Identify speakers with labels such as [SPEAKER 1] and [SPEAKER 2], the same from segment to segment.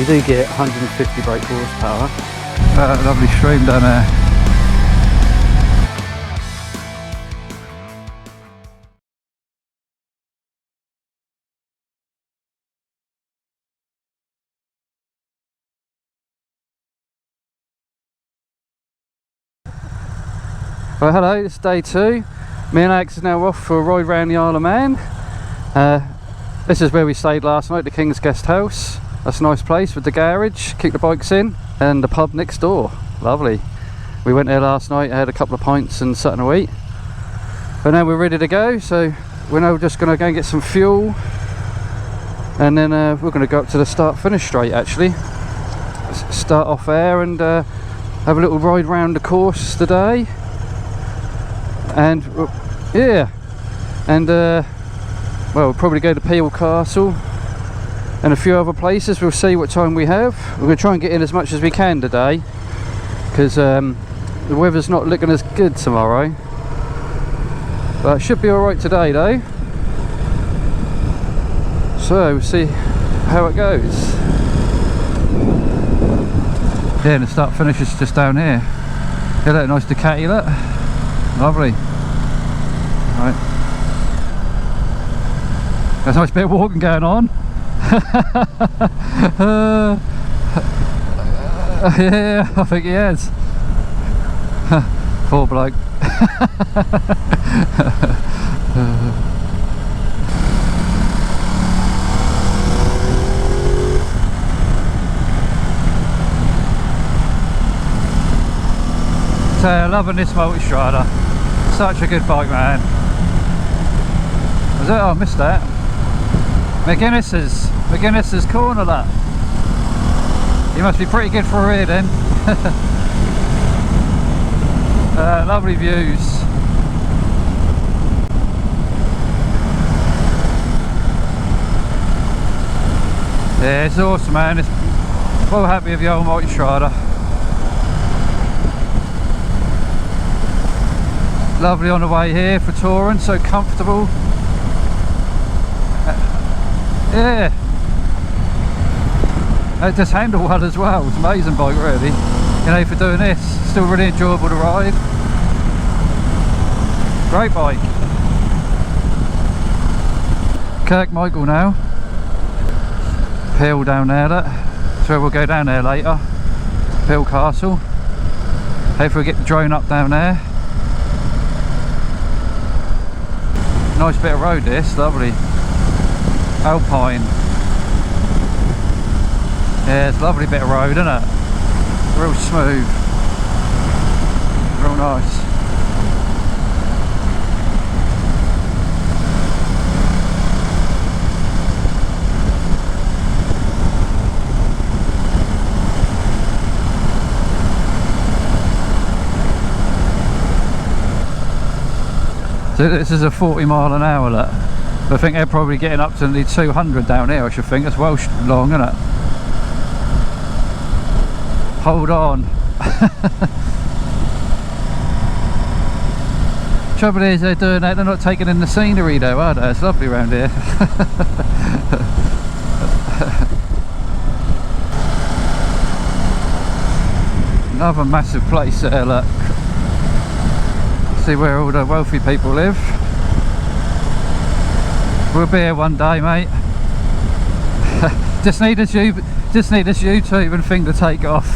[SPEAKER 1] you do get 150 brake horsepower.
[SPEAKER 2] Lovely stream down there. Well, hello, it's day 2. Me and Alex is now off for a ride around the Isle of Man. This is where we stayed last night, the King's Guest House. That's a nice place with the garage, keep the bikes in, and the pub next door. Lovely. We went there last night, had a couple of pints and something to eat. But now we're ready to go, so we're now just going to go and get some fuel. And then we're going to go up to the start-finish straight actually. Start off there and have a little ride round the course today. And yeah, and well, we'll probably go to Peel Castle and a few other places. We'll see what time we have. We're going to try and get in as much as we can today, because the weather's not looking as good tomorrow, but it should be alright today though. So we'll see how it goes. Yeah, and the start finish is just down here. Yeah, that nice Ducati, look. Lovely. Right. There's a nice bit of walking going on. Yeah, I think he is. Poor bloke. So I'm loving this Multisrada. Such a good bike, man. Was it? Oh, I missed that. McGuinness's corner, that. He must be pretty good for a rear then. Lovely views. Yeah, it's awesome, man. It's well happy with the old Multisrada. Lovely on the way here for touring, so comfortable. Yeah, it just handled well as well. It's an amazing bike, really. You know, for doing this, still really enjoyable to ride. Great bike. Kirkmichael now. Peel down there, that's where we'll go down there later. Peel Castle. Hopefully we'll get the drone up down there. Nice bit of road this, lovely. Alpine. Yeah, it's a lovely bit of road, isn't it? Real smooth. Real nice. So this is a 40 mile an hour, look. I think they're probably getting up to nearly 200 down here, I should think. That's well long, isn't it? Hold on. Trouble is, they're doing that, they're not taking in the scenery though, are they? It's lovely around here. Another massive place there, look. See where all the wealthy people live. We'll be here one day, mate. just need this YouTube and thing to take off.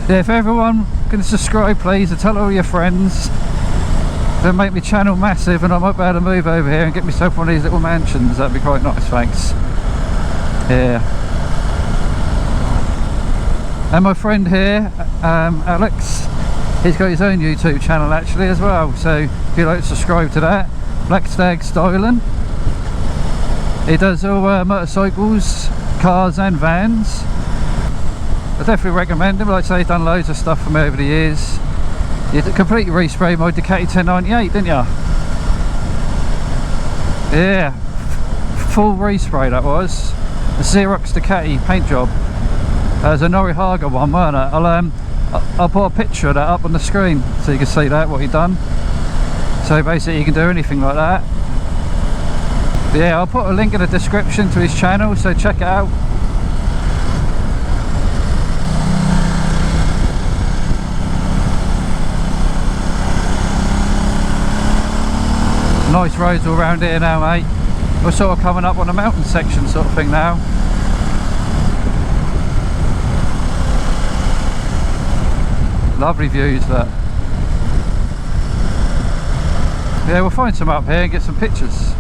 [SPEAKER 2] Yeah, if everyone can subscribe please and tell all your friends, then make my channel massive and I might be able to move over here and get myself one of these little mansions. That'd be quite nice, thanks. Yeah. And my friend here, Alex, he's got his own YouTube channel actually as well, so if you'd like to subscribe to that, Black Stag Styling. He does all motorcycles, cars and vans. I definitely recommend him. Like I say, he's done loads of stuff for me over the years. You completely resprayed my Ducati 1098, didn't you? Yeah, full respray that was. A Xerox Ducati paint job. It was a Norihaga one, weren't it? I'll put a picture of that up on the screen so you can see that, what he'd done. So basically you can do anything like that. But yeah, I'll put a link in the description to his channel, so check it out. Nice roads all around here now, mate. We're sort of coming up on a mountain section sort of thing now. Lovely views, that. Yeah, we'll find some up here and get some pictures.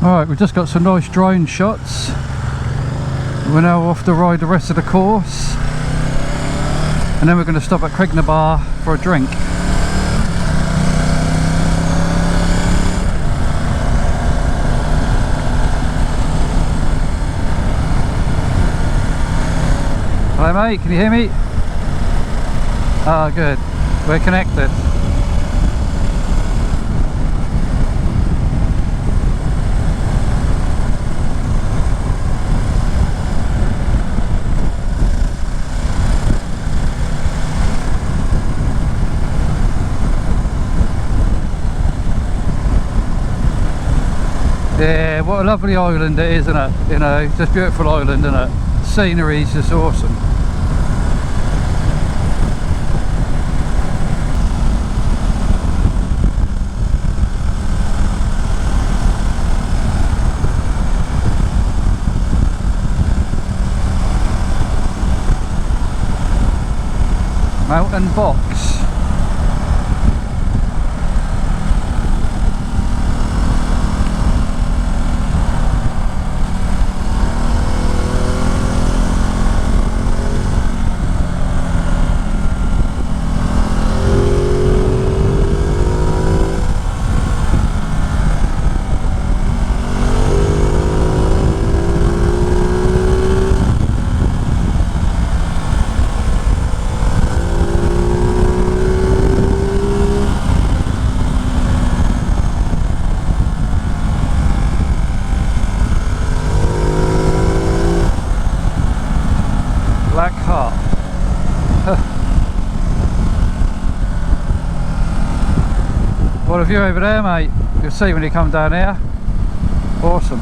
[SPEAKER 2] Alright, we've just got some nice drone shots. We're now off to ride the rest of the course, and then we're going to stop at Crignabar for a drink. Hello mate, can you hear me? Ah, good, we're connected. Yeah, what a lovely island it is, isn't it? You know, just beautiful island, isn't it? Scenery is just awesome. Mountain box. What a view over there, mate. You'll see when you come down here. Awesome.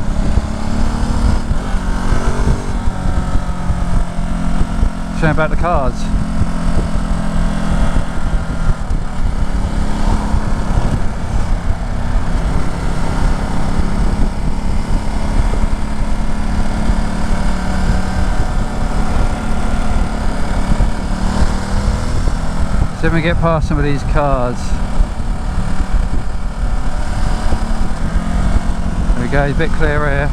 [SPEAKER 2] Showing about the cars. See if we get past some of these cars. There we go, a bit clearer here.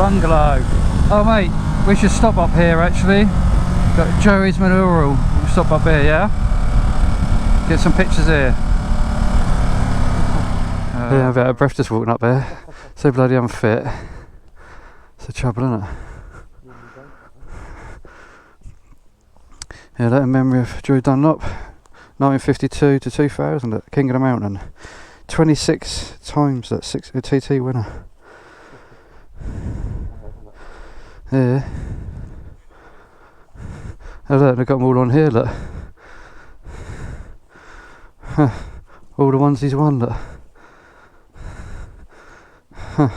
[SPEAKER 2] bungalow. Oh mate, we should stop up here actually. Got Joey's Manure. We'll stop up here, yeah? Get some pictures here. Yeah, I'm a bit out of breath just walking up there. So bloody unfit. It's the trouble, isn't it? Yeah, that in memory of Joey Dunlop, 1952 to 2000 at King of the Mountain. 26 times that TT winner. Yeah. Oh look, they've got them all on here, look. Huh. All the ones he's won, look. Huh.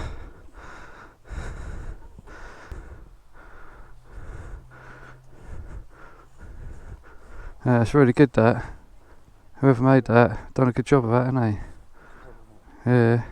[SPEAKER 2] Yeah, it's really good that. Whoever made that, done a good job of that, hasn't he? Yeah.